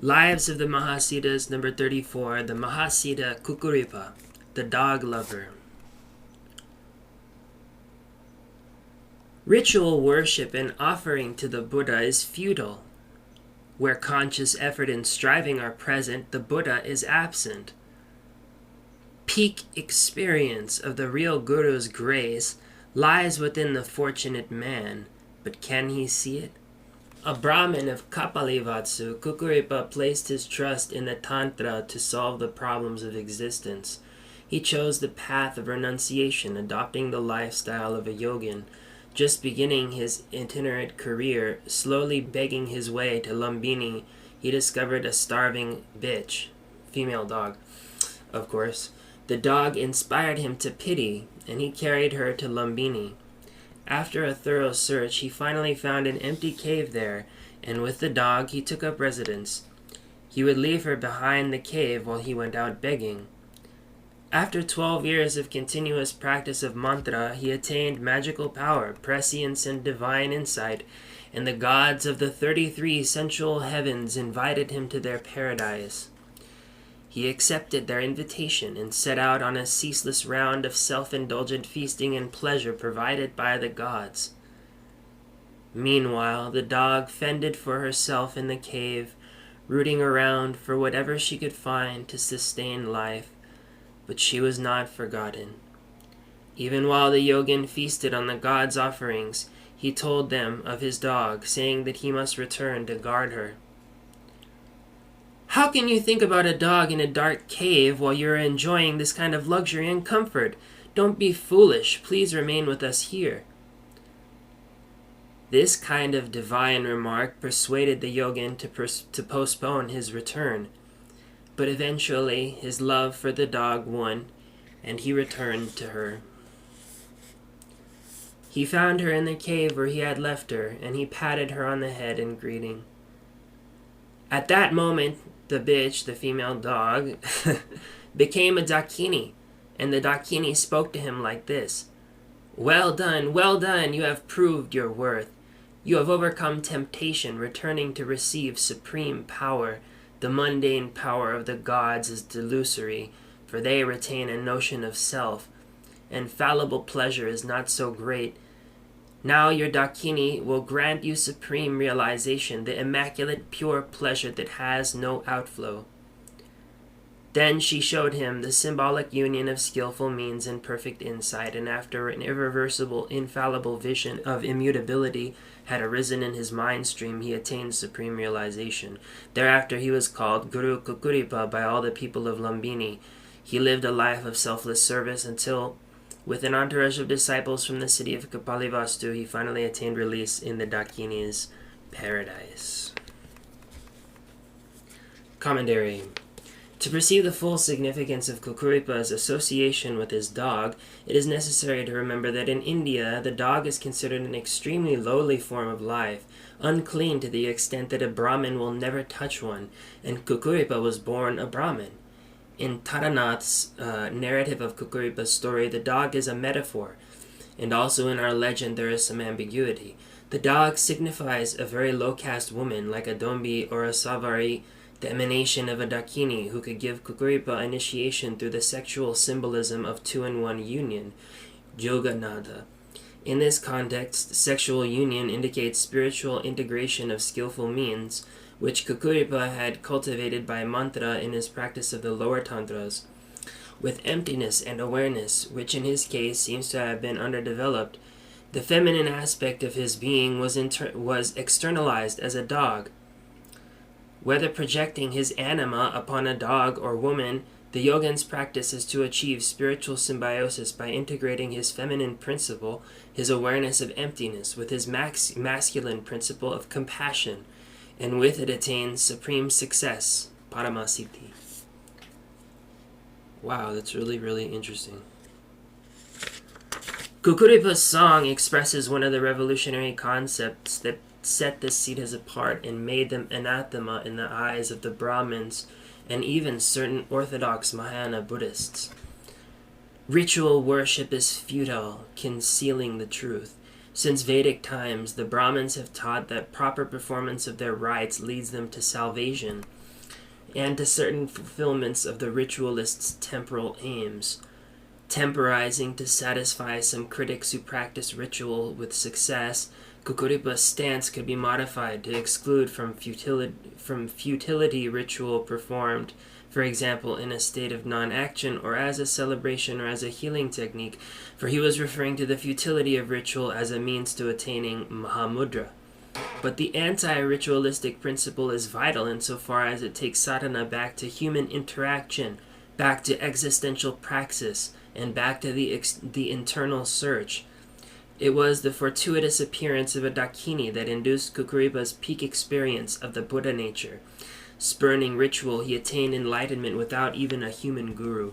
Lives of the Mahasiddhas, number 34, the Mahasiddha Kukkuripa, the dog lover. Ritual worship and offering to the Buddha is futile. Where conscious effort and striving are present, the Buddha is absent. Peak experience of the real Guru's grace lies within the fortunate man, but can he see it? A Brahmin of Kapalivatsu, Kukkuripa placed his trust in the Tantra to solve the problems of existence. He chose the path of renunciation, adopting the lifestyle of a yogin. Just beginning his itinerant career, slowly begging his way to Lumbini, he discovered a starving bitch, female dog, of course. The dog inspired him to pity, and he carried her to Lumbini. After a thorough search, he finally found an empty cave there, and with the dog he took up residence. He would leave her behind the cave while he went out begging. After 12 years of continuous practice of mantra, he attained magical power, prescience, and divine insight, and the gods of the 33 sensual heavens invited him to their paradise. He accepted their invitation and set out on a ceaseless round of self-indulgent feasting and pleasure provided by the gods. Meanwhile, the dog fended for herself in the cave, rooting around for whatever she could find to sustain life, but she was not forgotten. Even while the yogin feasted on the gods' offerings, he told them of his dog, saying that he must return to guard her. How can you think about a dog in a dark cave while you are enjoying this kind of luxury and comfort? Don't be foolish. Please remain with us here. This kind of divine remark persuaded the yogin to postpone his return. But eventually his love for the dog won, and he returned to her. He found her in the cave where he had left her, and he patted her on the head in greeting. At that moment, the bitch, the female dog, became a dakini, and the dakini spoke to him like this. Well done, you have proved your worth. You have overcome temptation, returning to receive supreme power. The mundane power of the gods is delusory, for they retain a notion of self, and fallible pleasure is not so great. Now your dakini will grant you supreme realization, the immaculate pure pleasure that has no outflow. Then she showed him the symbolic union of skillful means and perfect insight, and after an irreversible, infallible vision of immutability had arisen in his mind stream, he attained supreme realization. Thereafter he was called Guru Kukkuripa by all the people of Lumbini. He lived a life of selfless service until, with an entourage of disciples from the city of Kapalivastu, he finally attained release in the Dakini's paradise. Commentary. To perceive the full significance of Kukkuripa's association with his dog, it is necessary to remember that in India, the dog is considered an extremely lowly form of life, unclean to the extent that a Brahmin will never touch one, and Kukkuripa was born a Brahmin. In Taranath's narrative of Kukkuripa's story, the dog is a metaphor, and also in our legend there is some ambiguity. The dog signifies a very low-caste woman, like a Dombi or a Savari, the emanation of a Dakini who could give Kukkuripa initiation through the sexual symbolism of two-in-one union, Yoganada. In this context, sexual union indicates spiritual integration of skillful means, which Kukkuripa had cultivated by mantra in his practice of the lower tantras. With emptiness and awareness, which in his case seems to have been underdeveloped, the feminine aspect of his being was externalized as a dog. Whether projecting his anima upon a dog or woman, the yogin's practice is to achieve spiritual symbiosis by integrating his feminine principle, his awareness of emptiness, with his masculine principle of compassion, and with it attains supreme success, Paramasiddhi. Wow, that's really, really interesting. Kukkuripa's song expresses one of the revolutionary concepts that set the Siddhas apart and made them anathema in the eyes of the Brahmins and even certain orthodox Mahayana Buddhists. Ritual worship is futile, concealing the truth. Since Vedic times, the Brahmins have taught that proper performance of their rites leads them to salvation. and to certain fulfillments of the ritualist's temporal aims. Temporizing to satisfy some critics who practice ritual with success, Kukkuripa's stance could be modified to exclude from futility ritual performed, for example, in a state of non-action or as a celebration or as a healing technique, for he was referring to the futility of ritual as a means to attaining Mahamudra. But the anti-ritualistic principle is vital insofar as it takes sadhana back to human interaction, back to existential praxis, and back to the internal search. It was the fortuitous appearance of a Dakini that induced Kukkuripa's peak experience of the Buddha nature. Spurning ritual, he attained enlightenment without even a human guru.